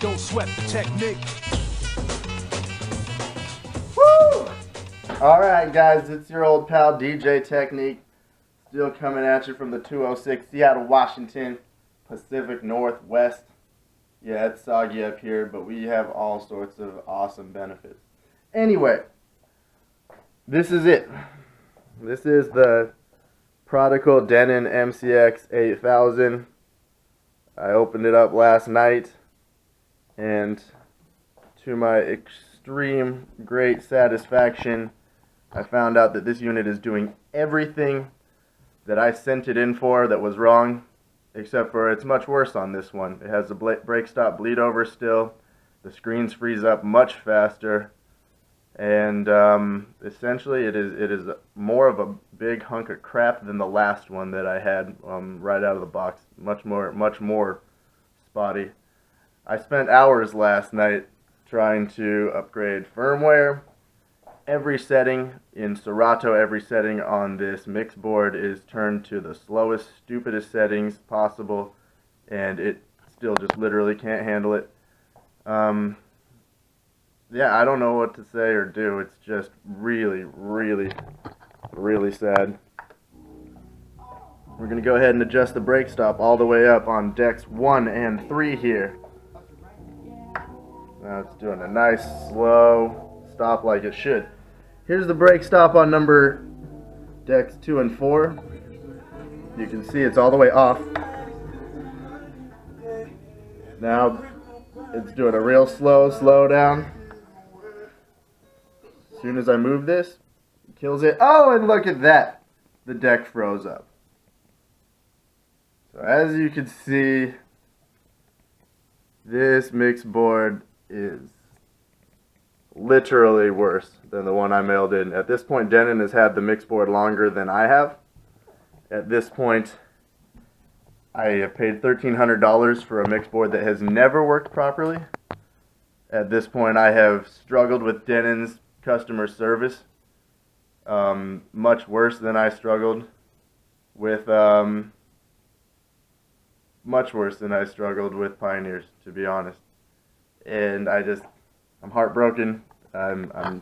don't sweat the technique. Woo! Alright guys, it's your old pal DJ Technique, still coming at you from the 206 Seattle, Washington, Pacific Northwest. Yeah, it's soggy up here, but we have all sorts of awesome benefits. Anyway, this is it. This is the Prodigal Denon MCX8000. I opened it up last night, and to my extreme great satisfaction, I found out that this unit is doing everything that I sent it in for that was wrong, except for it's much worse on this one. It has the brake stop bleed over still, the screens freeze up much faster, and essentially it is more of a big hunk of crap than the last one that I had right out of the box. Much more spotty. I spent hours last night trying to upgrade firmware. Every setting in Serato, every setting on this mix board is turned to the slowest, stupidest settings possible, and it still just literally can't handle it. Yeah, I don't know what to say or do. It's just really sad. We're going to go ahead and adjust the brake stop all the way up on decks 1 and 3 here. Now it's doing a nice slow stop like it should. Here's the brake stop on decks 2 and 4. You can see it's all the way off. Now it's doing a real slow down. As soon as I move this, it kills it. Oh, and look at that. The deck froze up. So as you can see, this mix board is literally worse than the one I mailed in. At this point, Denon has had the mix board longer than I have. At this point, I have paid $1,300 for a mix board that has never worked properly. At this point, I have struggled with Denon's customer service much worse than I struggled with Pioneers, to be honest. And I'm heartbroken. I'm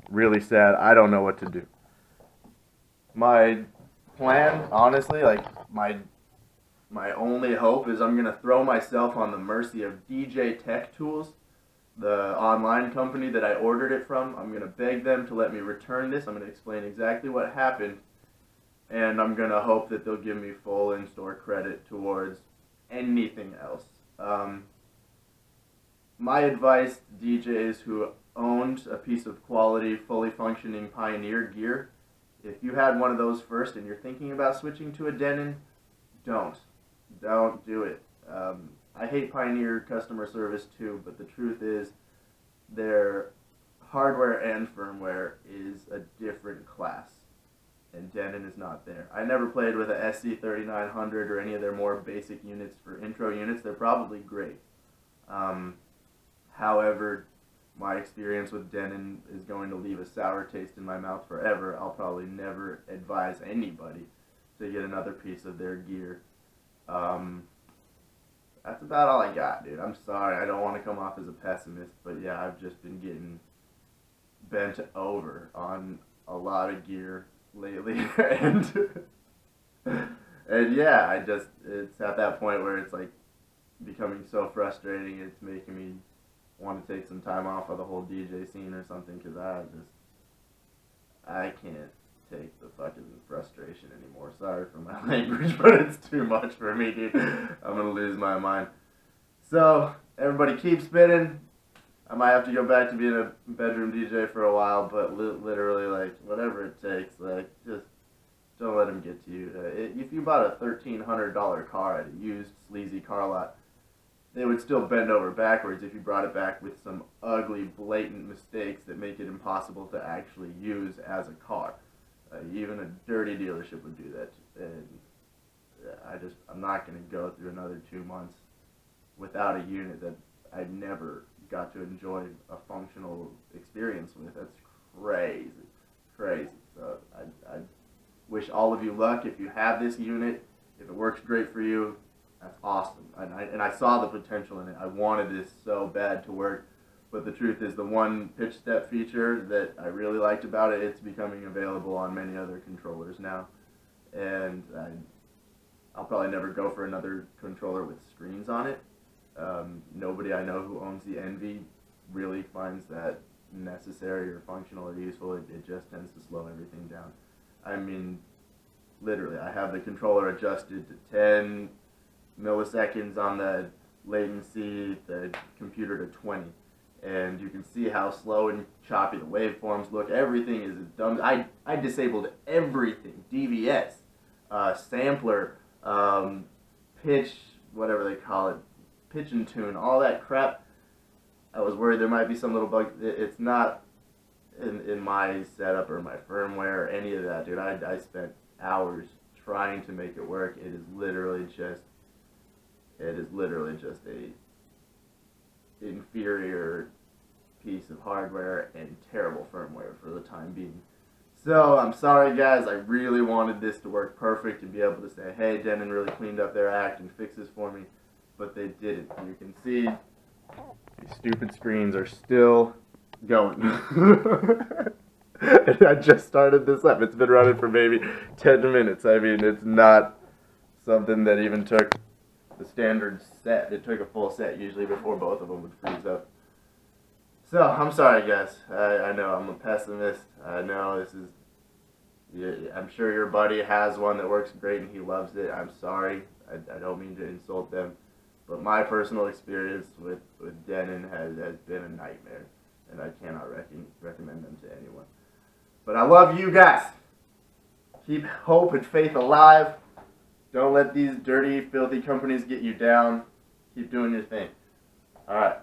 really sad. I don't know what to do. My plan, honestly, like my only hope is I'm gonna throw myself on the mercy of DJ Tech Tools, the online company that I ordered it from. I'm gonna beg them to let me return this. I'm gonna explain exactly what happened, and I'm gonna hope that they'll give me full in-store credit towards anything else. My advice to DJs who owned a piece of quality, fully functioning Pioneer gear, if you had one of those first and you're thinking about switching to a Denon, don't do it. I hate Pioneer customer service too, but the truth is their hardware and firmware is a different class, and Denon is not there. I never played with a SC3900 or any of their more basic units for intro units. They're probably great. However, my experience with Denon is going to leave a sour taste in my mouth forever. I'll probably never advise anybody to get another piece of their gear. That's about all I got, dude. I'm sorry. I don't want to come off as a pessimist, but yeah, I've just been getting bent over on a lot of gear lately, and yeah, it's at that point where it's like becoming so frustrating. It's making me want to take some time off of the whole DJ scene or something, because I can't take the fucking frustration anymore. Sorry for my language, but it's too much for me, dude. I'm gonna lose my mind. So everybody keep spinning. I might have to go back to being a bedroom DJ for a while, but literally, like, whatever it takes, like, just don't let them get to you. If you bought a $1,300 car at a used sleazy car lot, they would still bend over backwards if you brought it back with some ugly, blatant mistakes that make it impossible to actually use as a car. Even a dirty dealership would do that. And I'm not going to go through another 2 months without a unit that I never got to enjoy a functional experience with. That's crazy. So I wish all of you luck if you have this unit. If it works great for you, That's awesome. And I saw the potential in it. I wanted this so bad to work. But the truth is, the one pitch step feature that I really liked about it, it's becoming available on many other controllers now. And I'll probably never go for another controller with screens on it. Nobody I know who owns the Envy really finds that necessary or functional or useful. It just tends to slow everything down. I mean, literally, I have the controller adjusted to 10 milliseconds on the latency, the computer to 20. And you can see how slow and choppy the waveforms look. Everything is dumb. I disabled everything. DVS, sampler, pitch, whatever they call it, pitch and tune, all that crap. I was worried there might be some little bug. It's not in my setup or my firmware or any of that, dude. I spent hours trying to make it work. It is literally just a inferior piece of hardware and terrible firmware for the time being. So I'm sorry, guys. I really wanted this to work perfect and be able to say, hey, Denon really cleaned up their act and fixed this for me, but they didn't. You can see these stupid screens are still going. I just started this up. It's been running for maybe 10 minutes. I mean, it's not something that even took the standard set. It took a full set usually before both of them would freeze up. So, I'm sorry, guys. I know I'm a pessimist. I know this is... I'm sure your buddy has one that works great and he loves it. I'm sorry. I don't mean to insult them. But my personal experience with Denon has been a nightmare. And I cannot recommend them to anyone. But I love you guys. Keep hope and faith alive. Don't let these dirty, filthy companies get you down. Keep doing your thing. Alright.